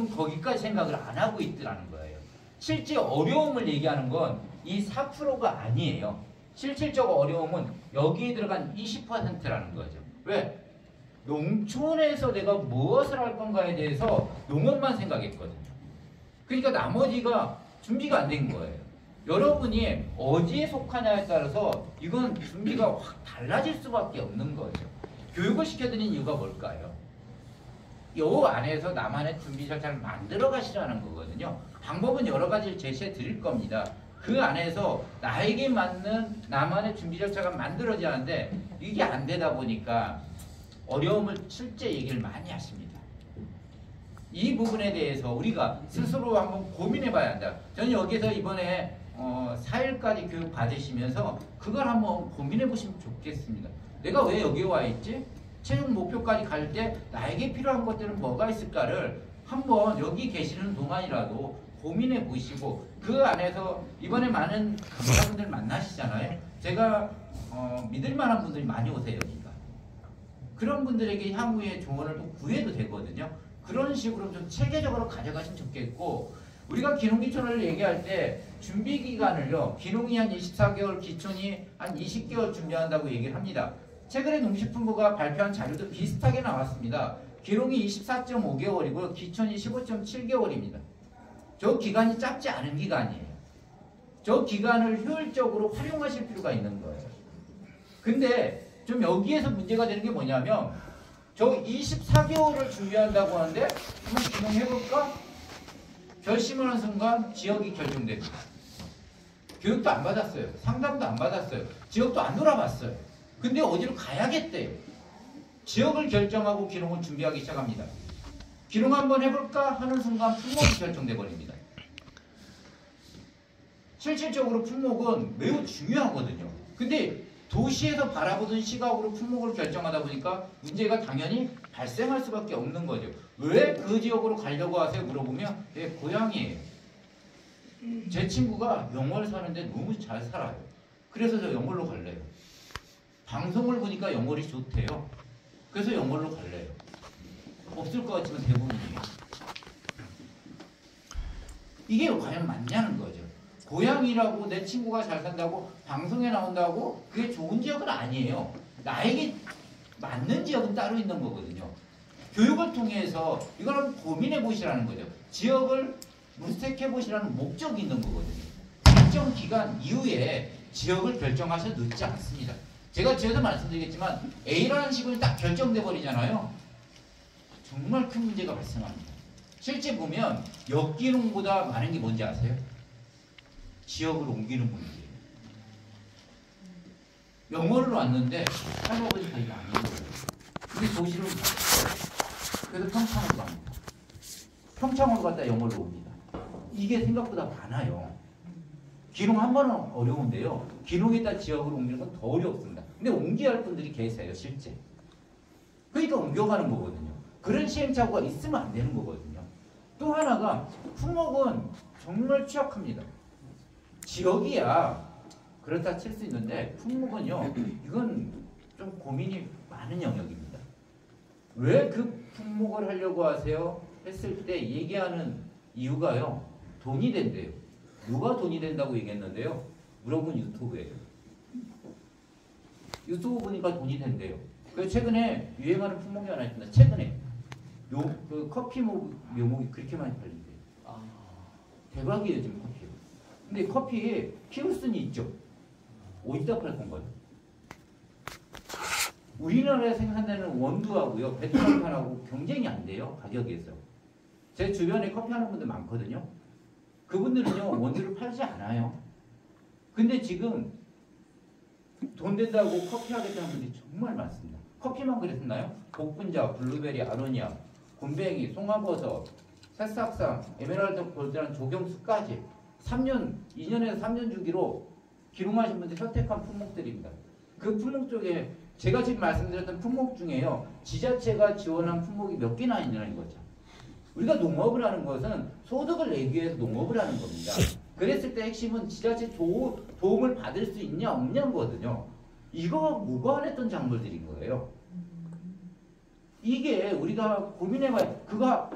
거기까지 생각을 안 하고 있더라는 거예요. 실제 어려움을 얘기하는 건 이 4%가 아니에요. 실질적 어려움은 여기에 들어간 20%라는 거죠. 왜? 농촌에서 내가 무엇을 할 건가에 대해서 농업만 생각했거든요. 그러니까 나머지가 준비가 안 된 거예요. 여러분이 어디에 속하냐에 따라서 이건 준비가 확 달라질 수밖에 없는 거죠. 교육을 시켜드린 이유가 뭘까요? 요 안에서 나만의 준비 절차를 만들어 가시라는 거거든요. 방법은 여러 가지를 제시해 드릴 겁니다. 그 안에서 나에게 맞는 나만의 준비 절차가 만들어져야 하는데 이게 안 되다 보니까 어려움을 실제 얘기를 많이 하십니다. 이 부분에 대해서 우리가 스스로 한번 고민해 봐야 한다. 저는 여기서 이번에 4일까지 교육 받으시면서 그걸 한번 고민해 보시면 좋겠습니다. 내가 왜 여기 와 있지? 최종 목표까지 갈 때 나에게 필요한 것들은 뭐가 있을까를 한번 여기 계시는 동안이라도 고민해 보시고 그 안에서 이번에 많은 강사분들 만나시잖아요. 제가 믿을 만한 분들이 많이 오세요. 여기가. 그런 분들에게 향후에 조언을 또 구해도 되거든요. 그런 식으로 좀 체계적으로 가져가시면 좋겠고 우리가 기농기촌을 얘기할 때 준비 기간을요. 기농이 한 24개월, 기촌이 한 20개월 준비한다고 얘기를 합니다. 최근에 농식품부가 발표한 자료도 비슷하게 나왔습니다. 기농이 24.5개월이고요. 기촌이 15.7개월입니다. 저 기간이 짧지 않은 기간이에요. 저 기간을 효율적으로 활용하실 필요가 있는 거예요. 근데 좀 여기에서 문제가 되는 게 뭐냐면 저 24개월을 준비한다고 하는데 한번 기농해볼까? 결심하는 순간 지역이 결정됩니다. 교육도 안 받았어요. 상담도 안 받았어요. 지역도 안 돌아봤어요. 근데 어디로 가야겠대요. 지역을 결정하고 기농을 준비하기 시작합니다. 기농 한번 해볼까 하는 순간 품목이 결정돼 버립니다. 실질적으로 품목은 매우 중요하거든요. 근데 도시에서 바라보던 시각으로 품목을 결정하다 보니까 문제가 당연히 발생할 수밖에 없는 거죠. 왜 그 지역으로 가려고 하세요? 물어보면 내 고향이에요. 제 친구가 영월 사는데 너무 잘 살아요. 그래서 저 영월로 갈래요. 방송을 보니까 영월이 좋대요. 그래서 영월로 갈래요. 없을 것 같지만 대부분이에요. 이게 과연 맞냐는 거죠. 고향이라고 내 친구가 잘 산다고 방송에 나온다고 그게 좋은 지역은 아니에요. 나에게 맞는 지역은 따로 있는 거거든요. 교육을 통해서 이거는 고민해 보시라는 거죠. 지역을 물색해 보시라는 목적이 있는 거거든요. 일정 기간 이후에 지역을 결정하셔도 늦지 않습니다. 제가 뒤에서 말씀드리겠지만 A라는 식으로 딱 결정돼 버리잖아요. 정말 큰 문제가 발생합니다. 실제 보면 역기농보다 많은 게 뭔지 아세요? 지역을 옮기는 분들이에요. 영월을 왔는데 할아버지가 이거 아닌 거예요. 근데 도시로 갔어요. 그래서 평창으로 갑니다. 평창으로 갔다 영월로 옵니다. 이게 생각보다 많아요. 기농 한 번은 어려운데요. 기농에다 지역을 옮기는 건 더 어렵습니다. 근데 옮겨야 할 분들이 계세요, 실제. 그러니까 옮겨가는 거거든요. 그런 시행착오가 있으면 안 되는 거거든요. 또 하나가 품목은 정말 취약합니다. 지역이야 그렇다 칠 수 있는데 품목은요. 이건 좀 고민이 많은 영역입니다. 왜 그 품목을 하려고 하세요? 했을 때 얘기하는 이유가요. 돈이 된대요. 누가 돈이 된다고 얘기했는데요. 물어본 유튜브예요. 유튜브 보니까 돈이 된대요. 그래서 최근에 유행하는 품목이 하나 있습니다. 최근에 그 커피 묘목이 그렇게 많이 팔린대요. 대박이에요 지금 커피. 근데 커피에 피우슨이 있죠. 어디다 팔 건가요? 우리나라에 생산되는 원두하고요 베트남산하고 경쟁이 안 돼요. 가격에서. 제 주변에 커피 하는 분들 많거든요. 그분들은요 원두를 팔지 않아요. 근데 지금 돈 된다고 커피 하겠다는 분들이 정말 많습니다. 커피만 그랬나요? 복분자, 블루베리, 아로니아, 곰뱅이, 송화버섯, 새싹상, 에메랄드 골드라는 조경수까지 2년에서 3년 주기로 기농하신 분들 선택한 품목들입니다. 그 품목 쪽에 제가 지금 말씀드렸던 품목 중에요. 지자체가 지원한 품목이 몇 개나 있냐는 거죠. 우리가 농업을 하는 것은 소득을 내기 위해서 농업을 하는 겁니다. 그랬을 때 핵심은 지자체 도움을 받을 수 있냐 없냐는 거거든요. 이거 무관했던 작물들인 거예요. 이게 우리가 고민해봐야 그거